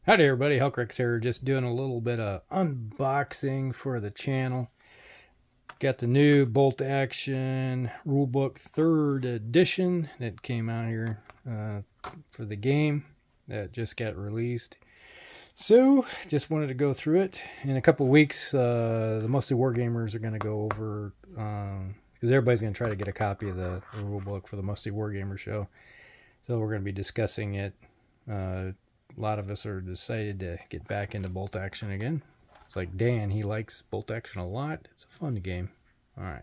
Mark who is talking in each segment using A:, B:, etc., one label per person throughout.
A: Howdy everybody, Hellcrix here, just doing a little bit of unboxing for the channel. Got the new Bolt Action Rulebook 3rd edition that came out here for the game that just got released. So, just wanted to go through it. In a couple weeks, the Mostly Wargamers are going to go over, because everybody's going to try to get a copy of the rulebook for the Mostly Wargamer show. So we're going to be discussing it. A lot of us are decided to get back into bolt action again. It's like Dan, he likes bolt action a lot. It's a fun game. All right.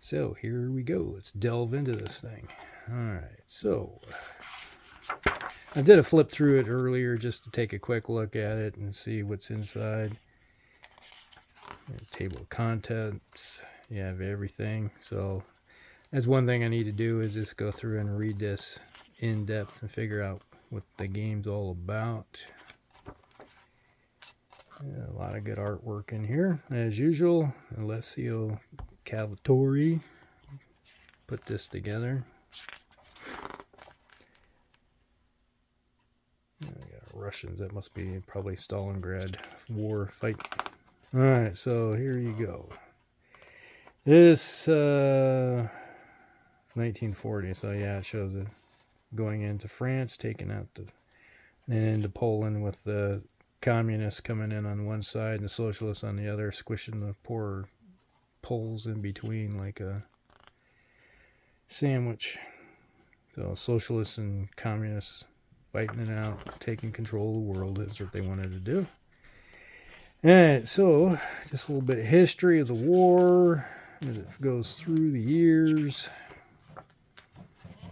A: So here we go. Let's delve into this thing. All right. So I did a flip through it earlier just to take a quick look at it and see what's inside. Table of contents. You have everything. So that's one thing I need to do is just go through and read this in depth and figure out what the game's all about. Yeah, a lot of good artwork in here as usual. Alessio Cavatori put this together. I got Russians. That must be probably Stalingrad war fight. All right, so here you go. This 1940. So yeah, it shows it going into France, taking out and into Poland with the communists coming in on one side and the socialists on the other, squishing the poor Poles in between like a sandwich. So socialists and communists fighting it out, taking control of the world is what they wanted to do. Alright, so just a little bit of history of the war as it goes through the years.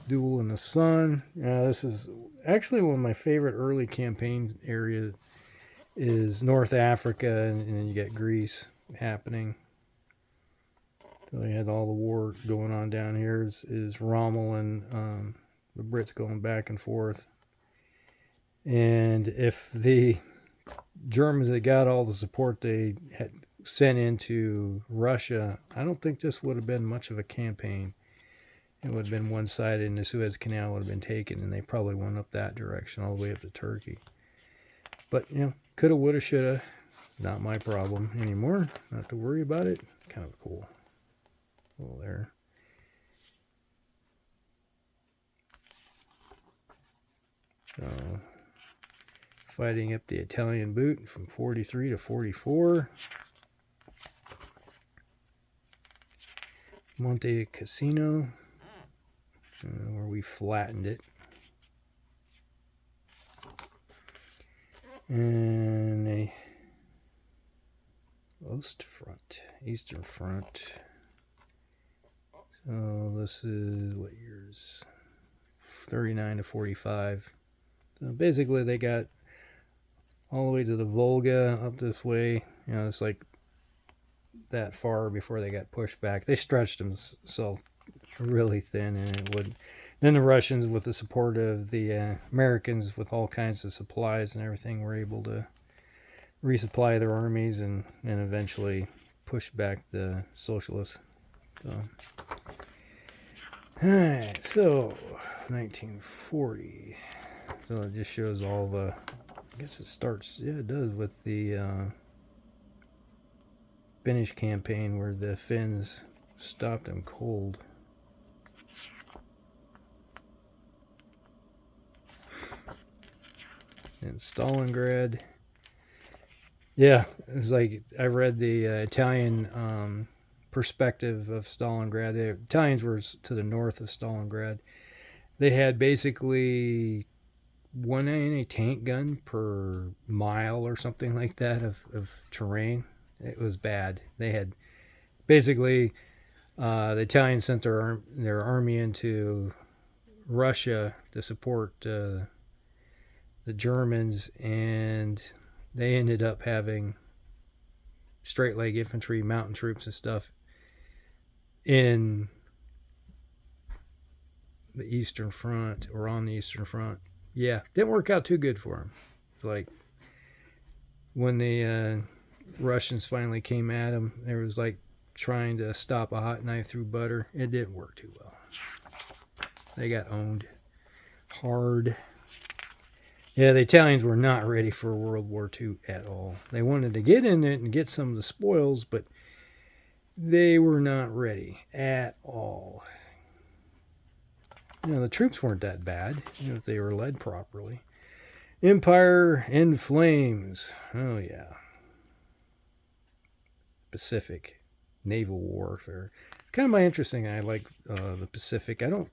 A: Duel in the Sun. This is actually one of my favorite early campaign areas is North Africa, and then you get Greece happening. So you had all the war going on down here. Is Rommel and the Brits going back and forth. And if the Germans had got all the support they had sent into Russia, I don't think this would have been much of a campaign. It would have been one-sided, and the Suez Canal would have been taken, and they probably went up that direction all the way up to Turkey. But, you know, coulda, woulda, shoulda. Not my problem anymore. Not to worry about it. Kind of cool. Oh, there. So, fighting up the Italian boot from 43 to 44. Monte Cassino. Where we flattened it. And a Eastern Front. So this is what years? 39 to 45. So basically they got all the way to the Volga up this way. You know, it's like that far before they got pushed back. They stretched themselves really thin, and it would. Then the Russians, with the support of the Americans, with all kinds of supplies and everything, were able to resupply their armies and eventually push back the socialists. So, alright, so 1940. So it just shows all the. I guess it starts. Yeah, it does with the Finnish campaign where the Finns stopped them cold. In Stalingrad. Yeah, it's like I read the Italian perspective of Stalingrad. The Italians were to the north of Stalingrad. They had basically one anti-tank gun per mile or something like that of terrain. It was bad. They had basically the Italians sent their army into Russia to support the Germans, and they ended up having straight leg infantry, mountain troops and stuff in the Eastern Front, or on the Eastern Front. Yeah, didn't work out too good for them. Like when the Russians finally came at them, it was like trying to stop a hot knife through butter. It didn't work too well. They got owned hard. Yeah, the Italians were not ready for World War II at all. They wanted to get in it and get some of the spoils, but they were not ready at all. The troops weren't that bad, if they were led properly. Empire in flames. Oh, yeah. Pacific. Naval warfare. Kind of my interesting. I like the Pacific. I don't.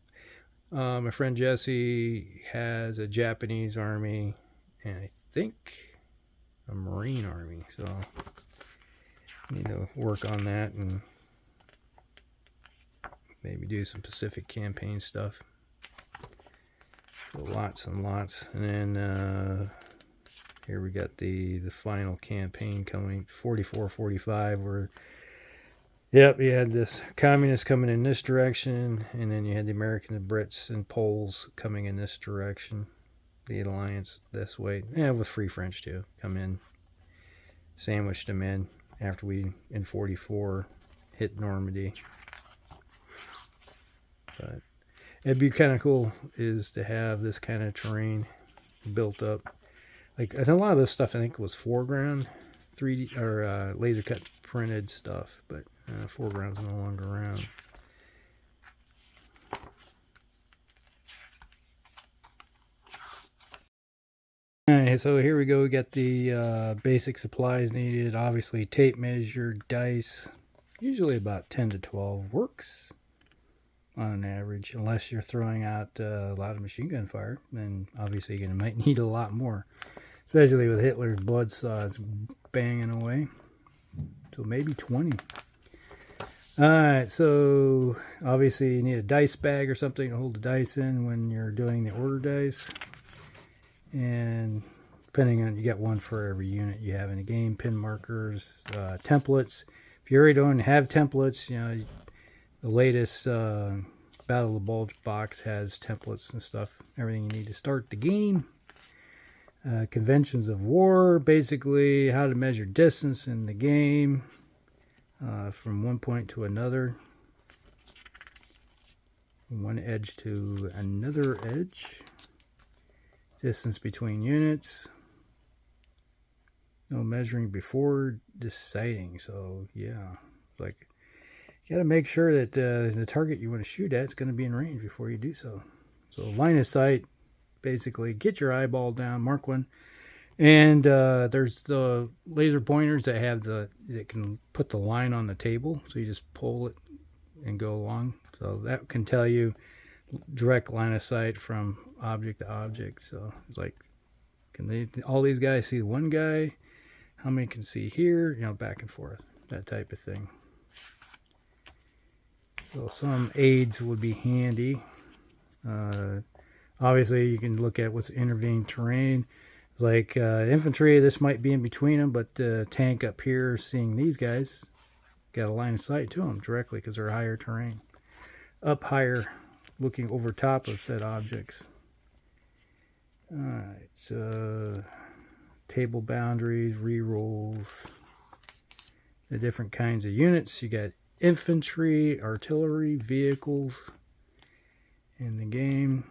A: My friend Jesse has a Japanese army, and I think a Marine army. So I need to work on that and maybe do some Pacific campaign stuff. So lots and lots. And then here we got the final campaign coming, 44-45, where yep, you had this communists coming in this direction, and then you had the Americans, the Brits, and Poles coming in this direction. The alliance this way. Yeah, with Free French too. Come in, sandwiched them in after we, in 44, hit Normandy. But it'd be kind of cool is to have this kind of terrain built up. Like, a lot of this stuff I think was foreground 3D or laser cut printed stuff, but foreground's no longer around. Alright, so here we go. We got the basic supplies needed. Obviously, tape measure, dice. Usually about 10 to 12 works on an average, unless you're throwing out a lot of machine gun fire. Then obviously you might need a lot more, especially with Hitler's blood saws banging away. So maybe 20. Alright, so obviously you need a dice bag or something to hold the dice in when you're doing the order dice. And depending on, you get one for every unit you have in the game. Pin markers, templates. If you already don't have templates, the latest Battle of the Bulge box has templates and stuff. Everything you need to start the game. Conventions of war, basically how to measure distance in the game from one point to another, one edge to another edge, distance between units, no measuring before deciding. So yeah, like, you got to make sure that the target you want to shoot at is going to be in range before you do so. So line of sight, basically get your eyeball down, mark one, and there's the laser pointers that have that can put the line on the table, so you just pull it and go along. So that can tell you direct line of sight from object to object. So it's like, all these guys see one guy? How many can see here? Back and forth, that type of thing. So some aids would be handy. Obviously, you can look at what's intervening terrain. Like infantry, this might be in between them, but tank up here, seeing these guys, got a line of sight to them directly because they're higher terrain. Up higher, looking over top of said objects. Alright, so table boundaries, rerolls, the different kinds of units. You got infantry, artillery, vehicles in the game.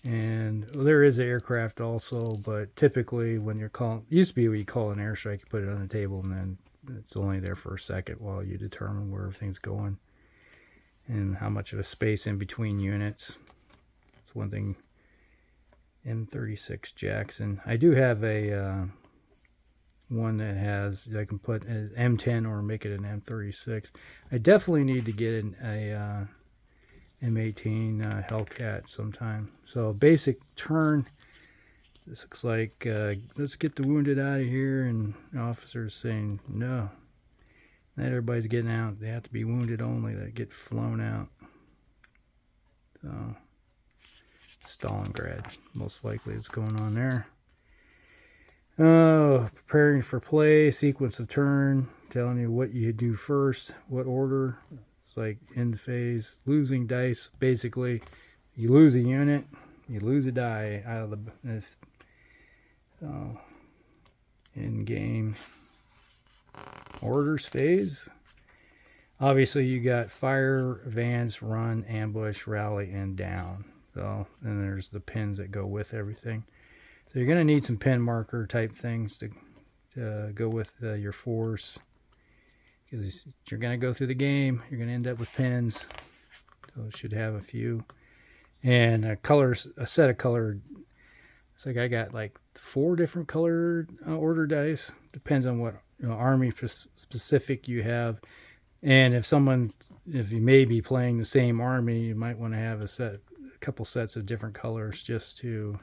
A: And there is aircraft also, but typically when you're calling, used to be what you call an airstrike, you put it on the table and then it's only there for a second while you determine where everything's going and how much of a space in between units. That's one thing. M36 Jackson. I do have a one that has, I can put an M10 or make it an M36. I definitely need to get a M18 Hellcat sometime. So basic turn. This looks like let's get the wounded out of here, and the officer's saying no. Not everybody's getting out. They have to be wounded only that get flown out. So Stalingrad, most likely what's going on there. Oh, preparing for play, sequence of turn, telling you what you do first, what order. It's like end phase, losing dice. Basically, you lose a unit, you lose a die out of the in game. Orders phase. Obviously, you got fire, advance, run, ambush, rally, and down. So, and there's the pins that go with everything. So you're going to need some pin marker type things to go with your force, because you're going to go through the game. You're going to end up with pins. So it should have a few. And a set of colored. It's like I got like 4 different colored order dice. Depends on what army specific you have. And if you may be playing the same army, you might want to have a couple sets of different colors, just to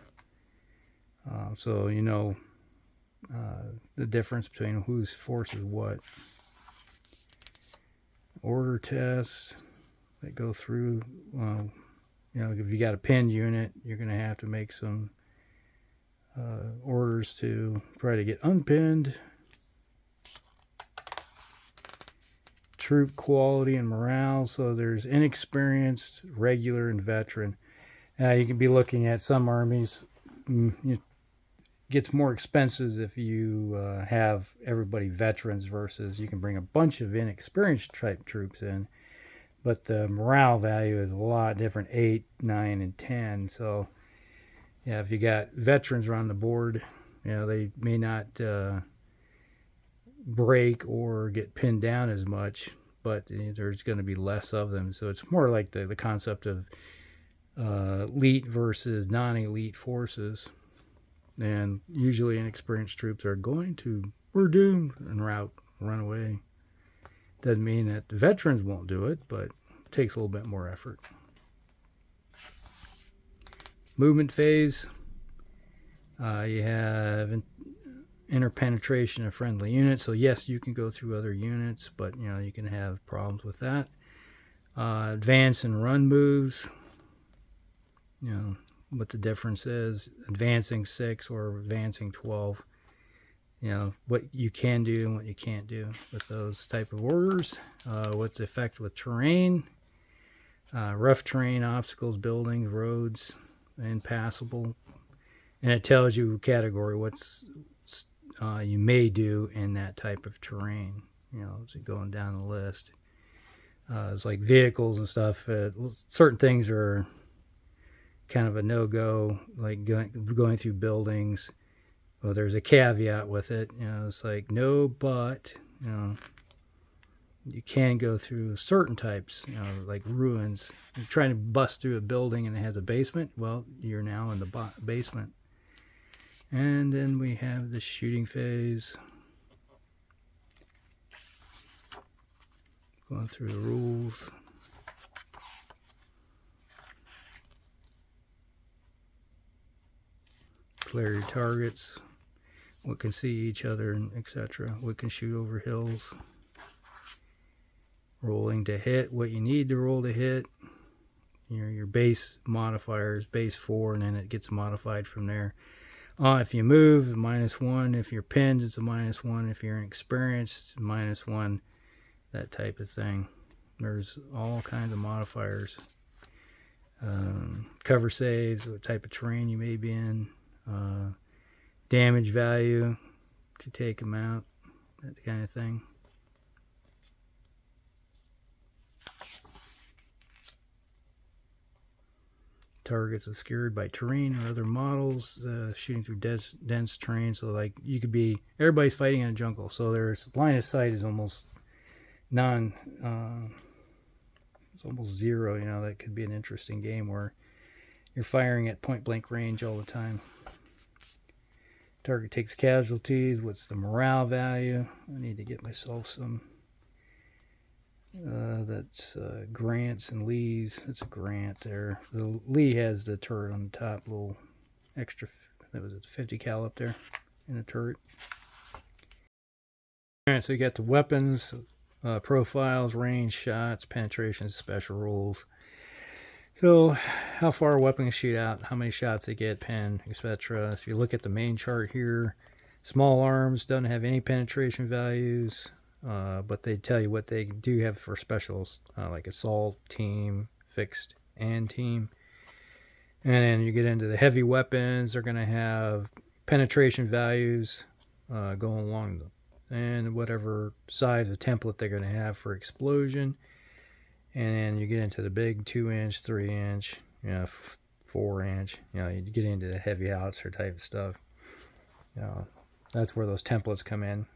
A: so you know the difference between whose force is what. Order tests that go through. If you got a pinned unit, you're going to have to make some orders to try to get unpinned. Troop quality and morale. So there's inexperienced, regular, and veteran. You can be looking at some armies. It gets more expensive if you have everybody veterans, versus you can bring a bunch of inexperienced type troops in. But the morale value is a lot different, 8, 9, and 10. So yeah, if you got veterans around the board, they may not break or get pinned down as much, but there's going to be less of them. So it's more like the concept of elite versus non-elite forces. And usually inexperienced troops are we're doomed, and run away. Doesn't mean that the veterans won't do it, but it takes a little bit more effort. Movement phase. You have interpenetration of friendly units. So yes, you can go through other units, but you can have problems with that. Advance and run moves. What the difference is, advancing 6 or advancing 12. What you can do and what you can't do with those type of orders. What's the effect with terrain. Rough terrain, obstacles, buildings, roads, impassable. And it tells you category what's you may do in that type of terrain. As you're going down the list. It's like vehicles and stuff. Certain things are kind of a no-go, like going through buildings. Well, there's a caveat with it. It's like no, but you can go through certain types, like ruins. You're trying to bust through a building and it has a basement. Well, you're now in the basement. And then we have the shooting phase. Going through the rules. Clear your targets. What can see each other, etc. What can shoot over hills. Rolling to hit. What you need to roll to hit. Your base modifiers, base 4, and then it gets modified from there. If you move, -1. If you're pinned, it's a -1. If you're inexperienced, -1. That type of thing. There's all kinds of modifiers. Cover saves, what type of terrain you may be in. Damage value to take them out. That kind of thing. Targets obscured by terrain or other models, shooting through dense terrain. So like everybody's fighting in a jungle, so there's line of sight is almost it's almost zero. That could be an interesting game where you're firing at point blank range all the time. Target takes casualties. What's the morale value? I need to get myself some. That's Grants and Lees. It's a Grant there. The Lee has the turret on the top, little extra. That was a 50 cal up there in the turret. All right, so you got the weapons, profiles, range, shots, penetrations, special rules. So, how far a weapon can shoot out, how many shots they get, pen, etc. If you look at the main chart here, small arms doesn't have any penetration values. But they tell you what they do have for specials, like assault, team, fixed, and team. And then you get into the heavy weapons, they're going to have penetration values going along and whatever size of template they're going to have for explosion. And then you get into the big 2-inch, 3-inch, 4-inch. You know, you get into the heavy howitzer type stuff. You know, that's where those templates come in.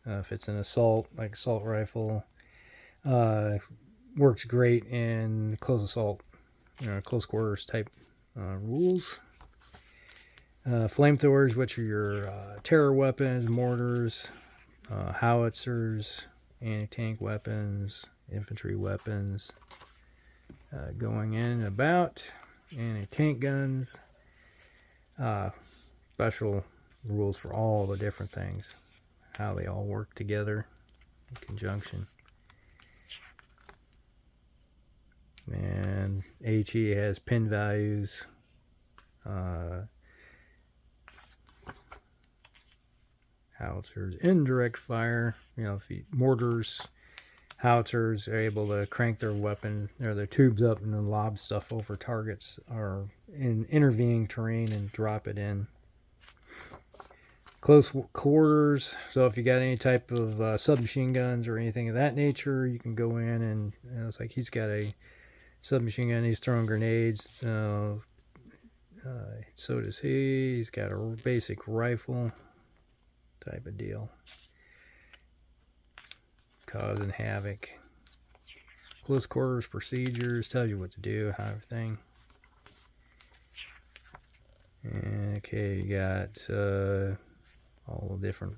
A: If it's an assault, like assault rifle, works great in close assault, you know, close quarters type rules. Flamethrowers, which are your terror weapons, mortars, howitzers, anti-tank weapons, infantry weapons, going in and about, anti-tank guns, special rules for all the different things, how they all work together in conjunction. And HE has pin values, howitzers, indirect fire. You know, if mortars, howitzers are able to crank their weapon or their tubes up and then lob stuff over targets or in intervening terrain and drop it in. Close quarters, so if you got any type of submachine guns or anything of that nature, you can go in and, you know, it's like he's got a submachine gun, he's throwing grenades, so does he. He's got a basic rifle type of deal, causing havoc. Close quarters procedures, tells you what to do, how everything. Okay, you got all the different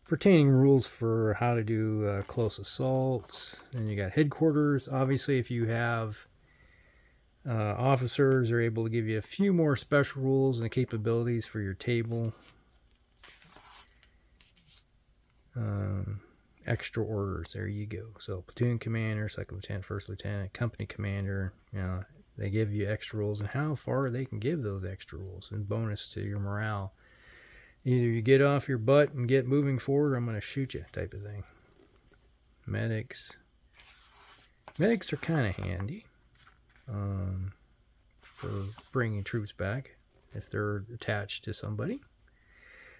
A: pertaining rules for how to do close assaults. Then you got headquarters. Obviously, if you have officers, are able to give you a few more special rules and capabilities for your table. Extra orders, there you go. So platoon commander, second lieutenant, first lieutenant, company commander, you know, they give you extra rules and how far they can give those extra rules and bonus to your morale. Either you get off your butt and get moving forward, or I'm going to shoot you type of thing. Medics. Medics are kind of handy for bringing troops back if they're attached to somebody.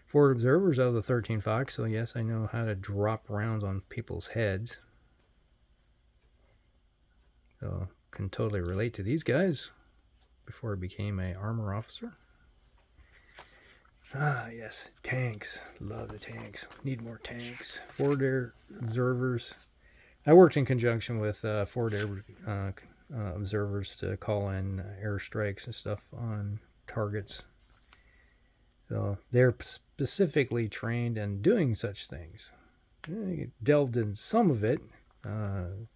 A: Forward observers of the 13 Fox, so yes, I know how to drop rounds on people's heads. So can totally relate to these guys before I became an armor officer. Ah, yes, tanks. Love the tanks. Need more tanks. Forward air observers. I worked in conjunction with forward air observers to call in airstrikes and stuff on targets. So they're specifically trained in doing such things. I delved in some of it. Kind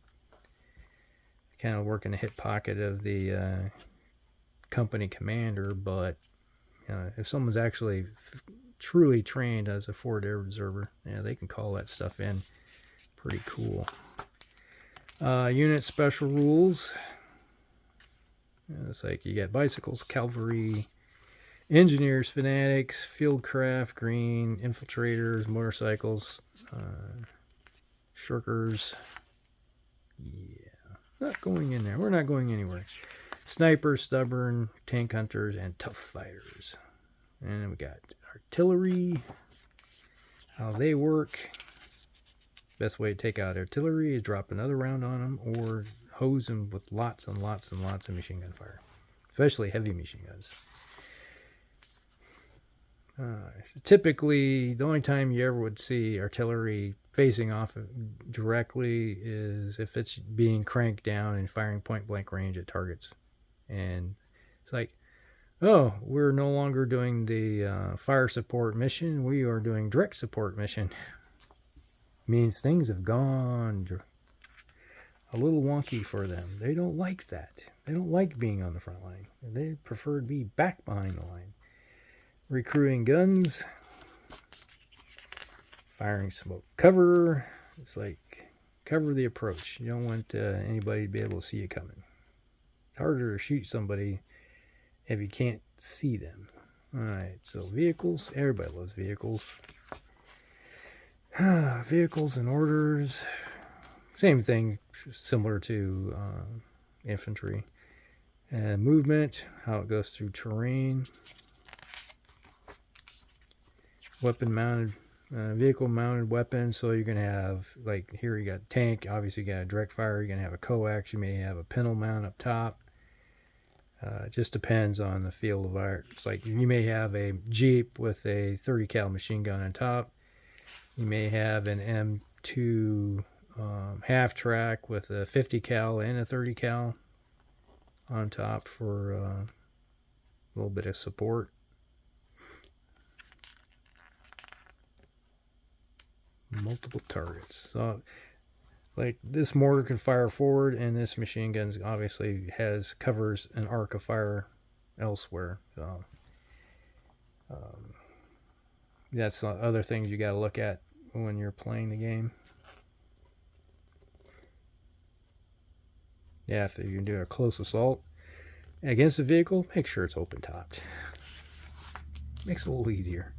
A: of work in the hip pocket of the company commander, but if someone's actually truly trained as a forward air observer, yeah, they can call that stuff in. Pretty cool. Unit special rules. It's like you got bicycles, cavalry, engineers, fanatics, fieldcraft, green, infiltrators, motorcycles, shirkers. Yeah, not going in there. We're not going anywhere. Snipers, stubborn, tank hunters, and tough fighters. And then we got artillery, how they work. Best way to take out artillery is drop another round on them or hose them with lots and lots and lots of machine gun fire, especially heavy machine guns. Typically, the only time you ever would see artillery facing off directly is if it's being cranked down and firing point blank range at targets. And it's like, oh, we're no longer doing the fire support mission. We are doing direct support mission. Means things have gone a little wonky for them. They don't like that. They don't like being on the front line. They prefer to be back behind the line. Recruiting guns. Firing smoke cover. It's like, cover the approach. You don't want anybody to be able to see you coming. It's harder to shoot somebody if you can't see them. Alright, so vehicles. Everybody loves vehicles. Vehicles and orders. Same thing, similar to infantry. And movement, how it goes through terrain. Weapon mounted, vehicle mounted weapons. So you're going to have, like here you got tank, obviously you got a direct fire, you're going to have a coax, you may have a pintle mount up top. It just depends on the field of fire. It's like you may have a Jeep with a 30 cal machine gun on top. You may have an M2 half track with a 50 cal and a 30 cal on top for a little bit of support. Multiple targets. So, like this mortar can fire forward, and this machine gun obviously covers an arc of fire elsewhere. So that's the other things you got to look at when you're playing the game. Yeah, if you can do a close assault against a vehicle, make sure it's open topped. Makes it a little easier.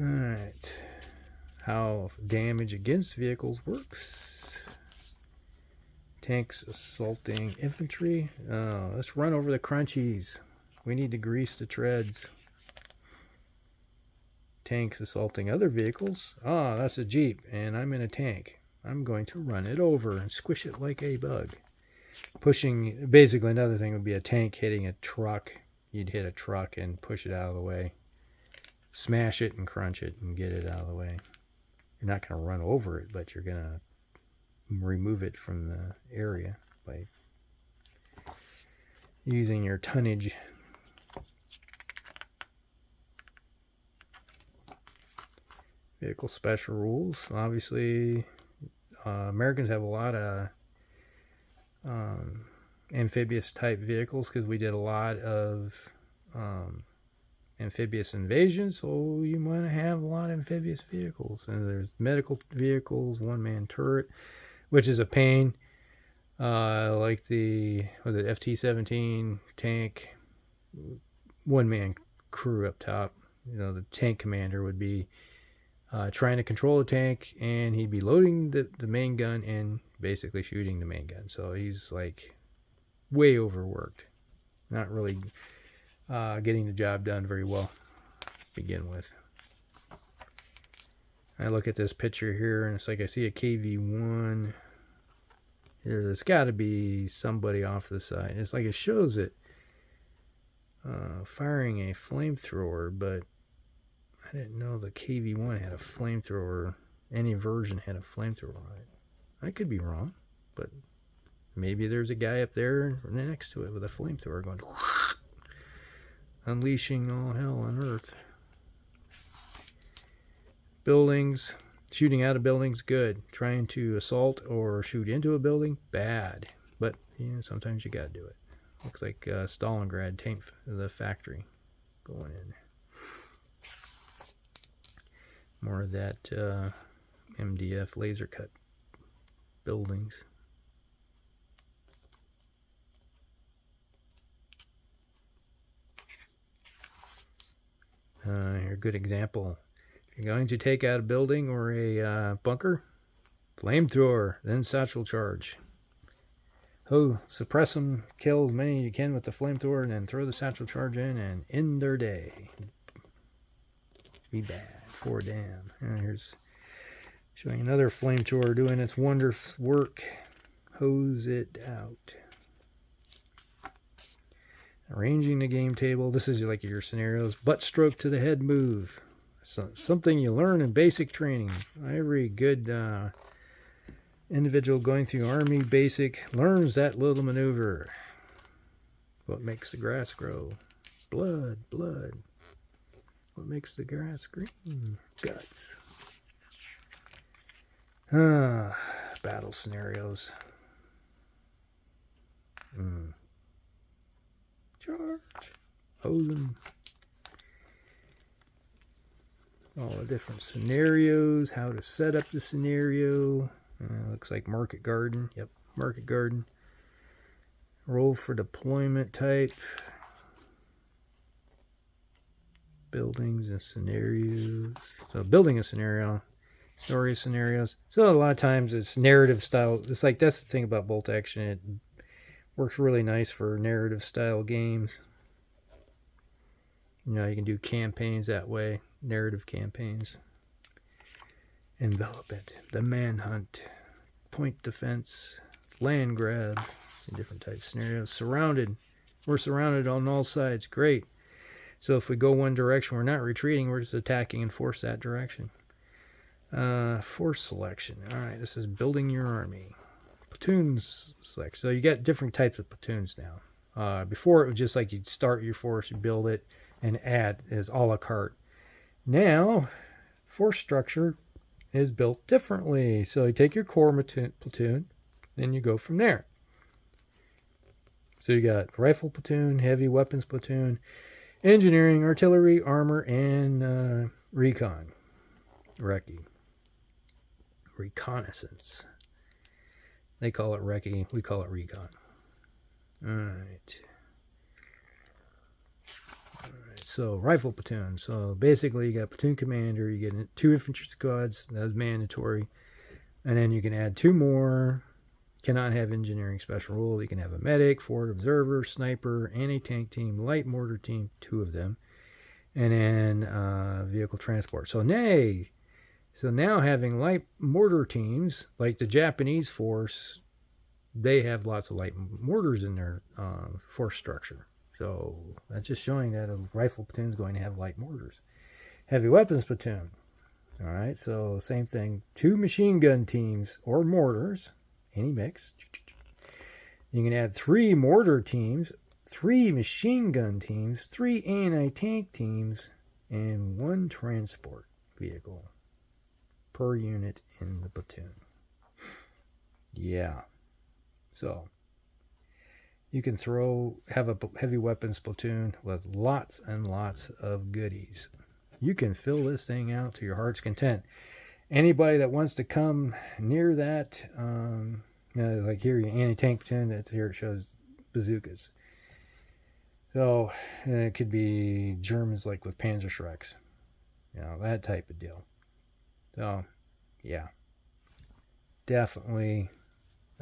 A: All right. How damage against vehicles works. Tanks assaulting infantry. Let's run over the crunchies. We need to grease the treads. Tanks assaulting other vehicles. That's a Jeep, and I'm in a tank. I'm going to run it over and squish it like a bug. Pushing, basically another thing would be a tank hitting a truck. You'd hit a truck and push it out of the way. Smash it and crunch it and get it out of the way. You're not going to run over it, but you're going to remove it from the area by using your tonnage. Vehicle special rules. Obviously, Americans have a lot of amphibious type vehicles because we did a lot of amphibious invasion, so you want to have a lot of amphibious vehicles. And there's medical vehicles, one-man turret, which is a pain, like the FT-17 tank, one-man crew up top. You know, the tank commander would be trying to control the tank, and he'd be loading the main gun and basically shooting the main gun. So he's like way overworked, not really getting the job done very well to begin with. I look at this picture here, and it's like I see a KV-1. There's got to be somebody off the side. It's like it shows it firing a flamethrower, but I didn't know the KV-1 had a flamethrower. Any version had a flamethrower on it. I could be wrong, but maybe there's a guy up there next to it with a flamethrower going unleashing all hell on earth. Buildings. Shooting out of buildings, good. Trying to assault or shoot into a building, bad. But sometimes you gotta do it. Looks like Stalingrad tank, the factory, going in. More of that MDF laser cut buildings. Here, a good example. If you're going to take out a building or a bunker, flamethrower, then satchel charge. Suppress them, kill as many as you can with the flamethrower, and then throw the satchel charge in and end their day. Be bad for damn. And here's showing another flamethrower doing its wondrous work. Hose it out. Arranging the game table. This is like your scenarios. Butt stroke to the head move. So, something you learn in basic training. Every good individual going through Army basic learns that little maneuver. What makes the grass grow? Blood, blood. What makes the grass green? Guts. Battle scenarios. Charge. Hosing. All the different scenarios. How to set up the scenario. Looks like market garden. Yep, market garden. Roll for deployment type. Buildings and scenarios. So building a scenario. Story scenarios. So a lot of times it's narrative style. It's like that's the thing about bolt action. It works really nice for narrative style games. You know, you can do campaigns that way. Narrative campaigns. Envelopment. The manhunt. Point defense. Land grab. in different type of scenarios. Surrounded. We're surrounded on all sides. Great. So if we go one direction, we're not retreating. We're just attacking and force that direction. Force selection. All right, this is building your army. Platoons select. So you got different types of platoons now. Before it was just like you'd start your force, you build it, and add as a la carte. Now, force structure is built differently. So you take your core platoon, then you go from there. So you got rifle platoon, heavy weapons platoon, engineering, artillery, armor, and recon. Recce. Reconnaissance. They call it recce, we call it recon. Alright. So rifle platoon. So basically you got platoon commander, you get 2 infantry squads, that's mandatory. And then you can add 2 more. Cannot have engineering special rule. You can have a medic, forward observer, sniper, anti-tank team, light mortar team, 2 of them. And then vehicle transport. So now having light mortar teams, like the Japanese force, they have lots of light mortars in their force structure. So that's just showing that a rifle platoon is going to have light mortars. Heavy weapons platoon. All right, so same thing. 2 machine gun teams or mortars, any mix. You can add 3 mortar teams, 3 machine gun teams, 3 anti-tank teams, and 1 transport vehicle per unit in the platoon. Yeah. So you can have a heavy weapons platoon with lots and lots of goodies. You can fill this thing out to your heart's content. Anybody that wants to come near that, like here, your anti-tank platoon, that's here it shows bazookas. So it could be Germans like with Panzerschrecks, that type of deal. So, yeah, definitely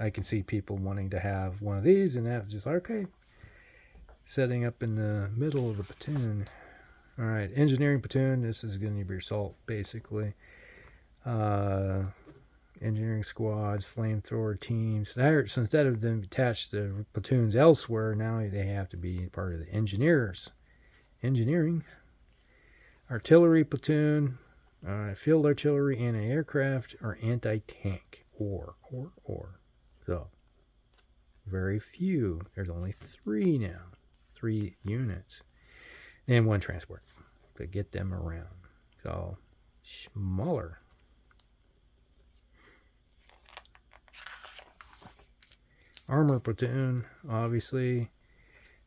A: I can see people wanting to have one of these, and that's just okay. Setting up in the middle of the platoon. All right, engineering platoon. This is going to be your assault, basically. Engineering squads, flamethrower teams. So instead of them attached to platoons elsewhere, now they have to be part of the engineers. Engineering. Artillery platoon. Field artillery, anti-aircraft, or anti-tank. Or. So, very few. There's only 3 now. 3 units. And 1 transport to get them around. So, smaller. Armor platoon, obviously.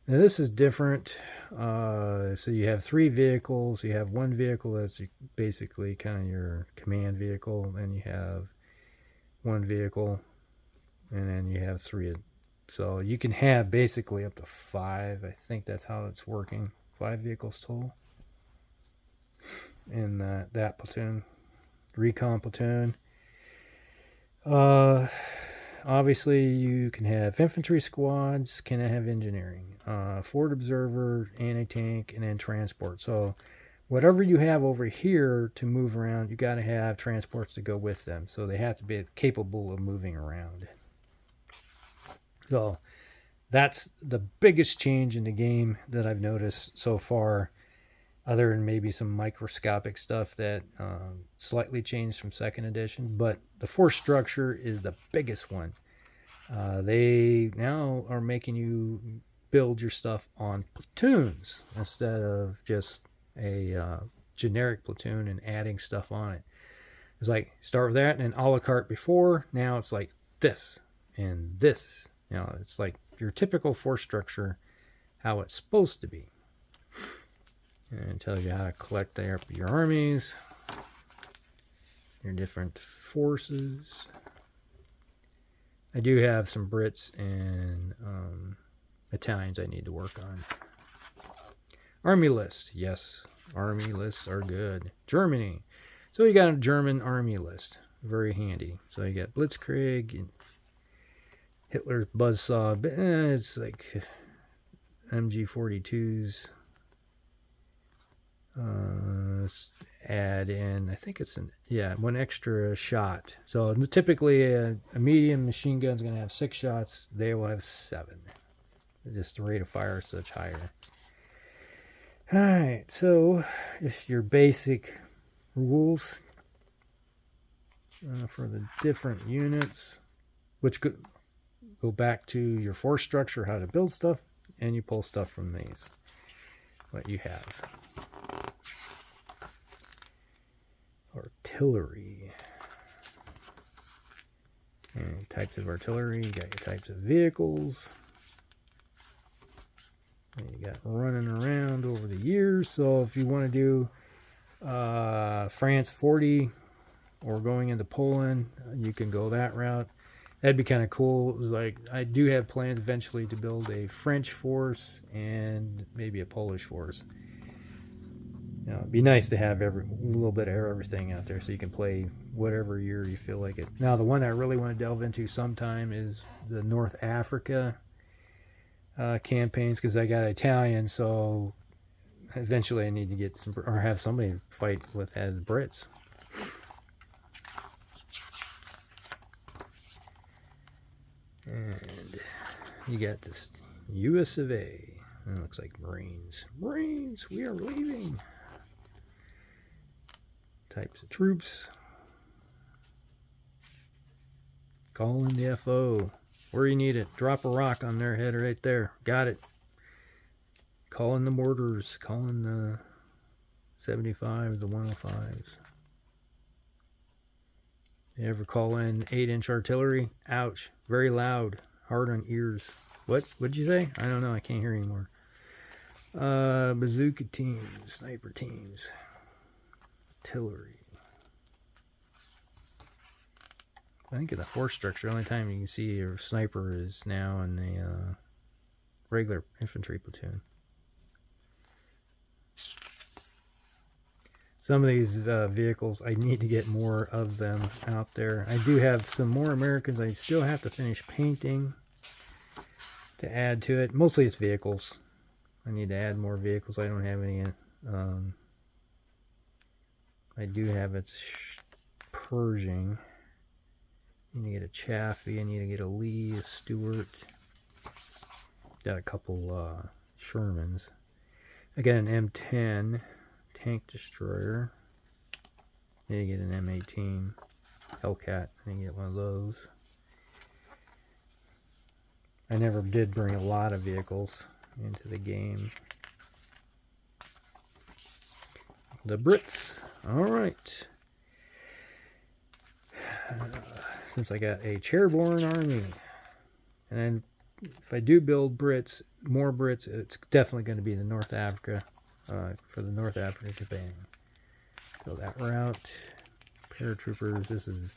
A: Now this is different. So you have 3 vehicles. You have 1 vehicle that's basically kind of your command vehicle. Then you have 1 vehicle. And then you have 3. So you can have basically up to 5. I think that's how it's working. 5 vehicles total. In that platoon. Recon platoon. Obviously, you can have infantry squads, can have engineering, forward observer, anti-tank, and then transport. So whatever you have over here to move around, you got to have transports to go with them. So they have to be capable of moving around. So that's the biggest change in the game that I've noticed so far, other than maybe some microscopic stuff that slightly changed from 2nd edition. But the force structure is the biggest one. They now are making you build your stuff on platoons instead of just a generic platoon and adding stuff on it. It's like start with that and a la carte before. Now it's like this and this. It's like your typical force structure, how it's supposed to be. And it tells you how to collect your armies, your different forces. I do have some Brits and Italians I need to work on. Army lists. Yes, army lists are good. Germany. So you got a German army list. Very handy. So you got Blitzkrieg and Hitler's Buzzsaw. It's like MG42s. add in, I think it's one extra shot. So typically a medium machine gun is going to have 6 shots. They will have 7. Just the rate of fire is such higher. Alright, so just your basic rules for the different units, which go back to your force structure, how to build stuff, and you pull stuff from these, what you have. Artillery. And types of artillery, you got your types of vehicles. And you got running around over the years. So if you want to do France 40 or going into Poland, you can go that route. That'd be kind of cool. It was like, I do have plans eventually to build a French force and maybe a Polish force. You know, it'd be nice to have a little bit of everything out there so you can play whatever year you feel like it. Now, the one I really want to delve into sometime is the North Africa campaigns, because I got Italian, so eventually I need to get some, or have somebody fight with as Brits. And you got this US of A. It looks like Marines. Marines, we are leaving. Types of troops. Call in the FO. Where you need it. Drop a rock on their head right there. Got it. Call in the mortars. Call in the 75s, the 105s. You ever call in 8-inch artillery? Ouch. Very loud. Hard on ears. What'd you say? I don't know. I can't hear anymore. Bazooka teams. Sniper teams. Artillery. I think in the force structure, the only time you can see a sniper is now in the regular infantry platoon. Some of these vehicles, I need to get more of them out there. I do have some more Americans I still have to finish painting to add to it. Mostly it's vehicles. I need to add more vehicles. I don't have any. I do have its Pershing. I need to get a Chaffee. I need to get a Lee, a Stewart. Got a couple Shermans. I got an M10 tank destroyer. I need to get an M18 Hellcat. I need to get one of those. I never did bring a lot of vehicles into the game. The Brits. Alright. Since I got a chairborne army, and then if I do build Brits, more Brits, it's definitely going to be the North Africa, for the North Africa Japan. Go that route. Paratroopers, this is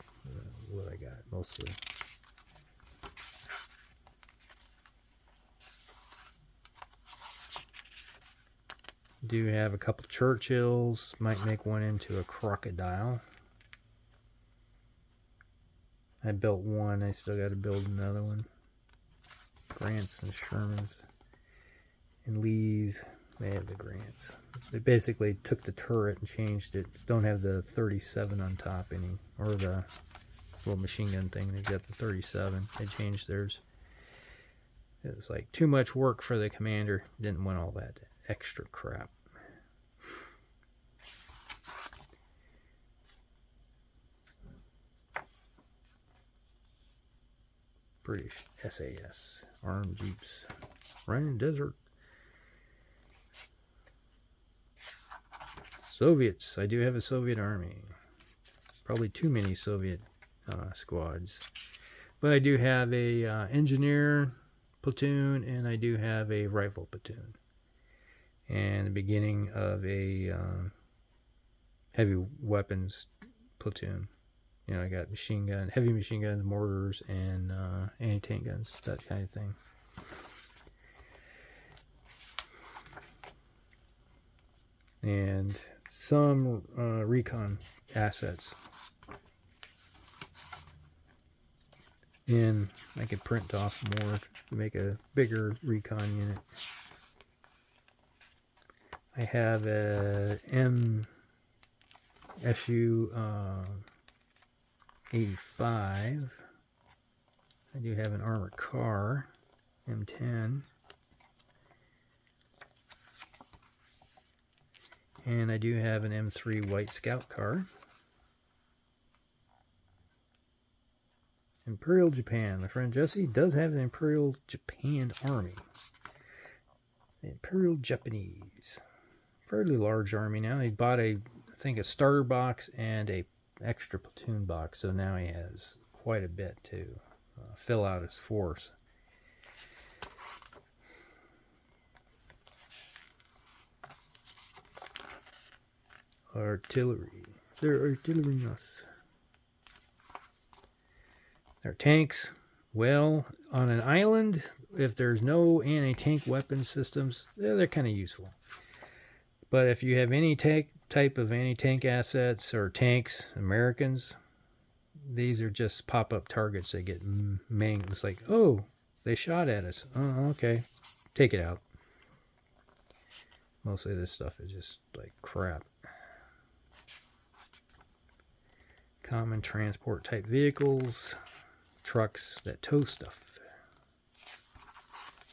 A: what I got mostly. Do have a couple Churchills, might make one into a crocodile. I built one, I still got to build another one. Grants and Shermans and Lees, they have the Grants. They basically took the turret and changed it. Don't have the 37 on top any, or the little machine gun thing. They got the 37. They changed theirs. It was like too much work for the commander. Didn't want all that extra crap. British SAS, armed jeeps, running desert. Soviets, I do have a Soviet army. Probably too many Soviet squads. But I do have a engineer platoon, and I do have a rifle platoon. And the beginning of a heavy weapons platoon. You know, I got machine gun, heavy machine guns, mortars, and anti-tank guns, that kind of thing. And some recon assets. And I could print off more to make a bigger recon unit. I have a SU 85. I do have an armored car, M10. And I do have an M3 White Scout car. Imperial Japan. My friend Jesse does have an Imperial Japan army. The Imperial Japanese. Fairly large army now. He bought I think a starter box and a extra platoon box. So now he has quite a bit to fill out his force. Artillery. They're artillery us. Their tanks. Well, on an island, if there's no anti-tank weapon systems, they're kind of useful. But if you have any type of anti-tank assets or tanks, Americans, these are just pop-up targets that get manged. It's like, oh, they shot at us. Oh, okay. Take it out. Mostly this stuff is just like crap. Common transport type vehicles. Trucks that tow stuff.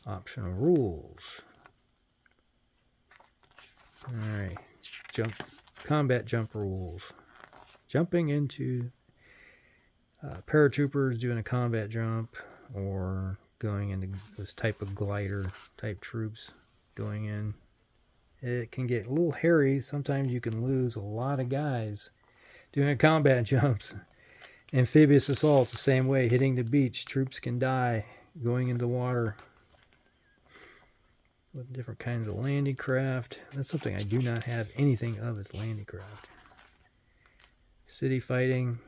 A: Optional rules. Alright. Combat jump rules. Jumping into paratroopers doing a combat jump, or going into this type of glider type troops going in. It can get a little hairy. Sometimes you can lose a lot of guys doing combat jumps. Amphibious assaults the same way. Hitting the beach, troops can die. Going into water. With different kinds of landing craft. That's something I do not have anything of, is landing craft. City fighting.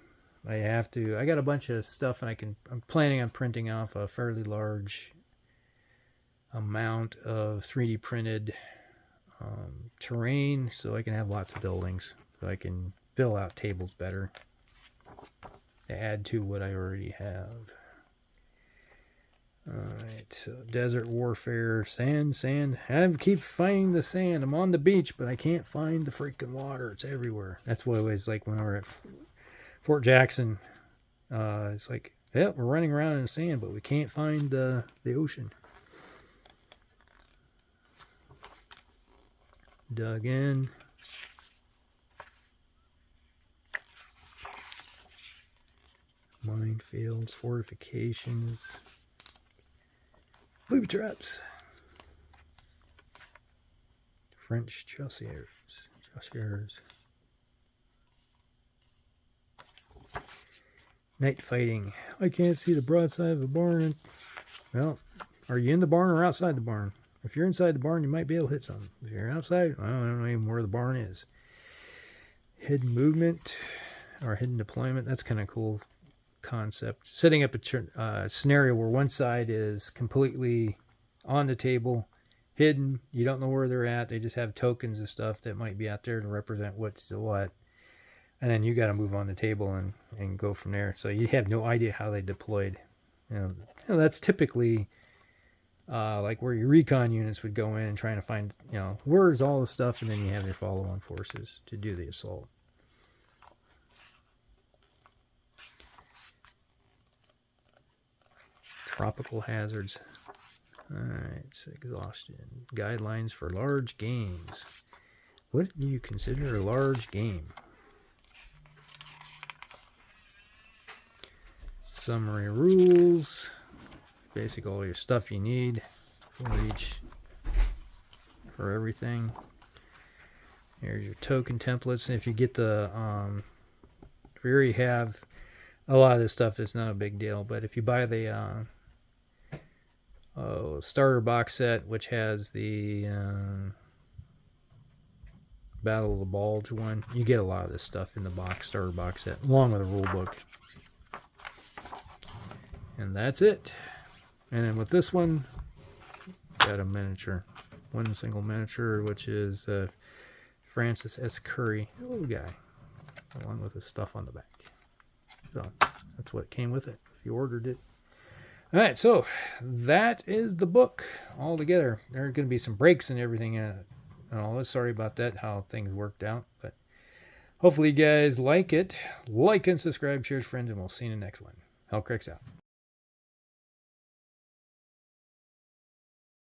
A: I got a bunch of stuff, and I'm planning on printing off a fairly large amount of 3D printed terrain, so I can have lots of buildings, so I can fill out tables better to add to what I already have. Alright, so desert warfare, sand. I keep finding the sand. I'm on the beach, but I can't find the freaking water. It's everywhere. That's what it was like when we were at Fort Jackson. It's like, yep, we're running around in the sand, but we can't find the ocean. Dug in. Minefields, fortifications. Booby traps. French chasseurs. Night fighting. I can't see the broadside of the barn. Well, are you in the barn or outside the barn? If you're inside the barn, you might be able to hit something. If you're outside, I don't know even where the barn is. Hidden movement or hidden deployment. That's kind of cool concept. Setting up a scenario where one side is completely on the table, hidden. You don't know where they're at. They just have tokens and stuff that might be out there to represent what's what. And then you got to move on the table and go from there. So you have no idea how they deployed. You know, that's typically like where your recon units would go in and trying to find, where's all the stuff, and then you have your follow-on forces to do the assault. Tropical hazards. Alright, it's exhaustion. Guidelines for large games. What do you consider a large game? Summary rules. Basically all your stuff you need for everything. Here's your token templates. And if you get the if you already have a lot of this stuff, it's not a big deal. But if you buy the starter box set, which has the Battle of the Bulge one, you get a lot of this stuff in the starter box set, along with a rule book. And that's it. And then with this one, got a miniature, one single miniature, which is Francis S. Curry, a little guy, along with his stuff on the back. So that's what came with it if you ordered it. All right, so that is the book all together. There are going to be some breaks and everything in it and all this. Sorry about that, how things worked out, but Hopefully you guys like it. Like and subscribe, share with friends, and we'll see you in the next one. Hellcrix out.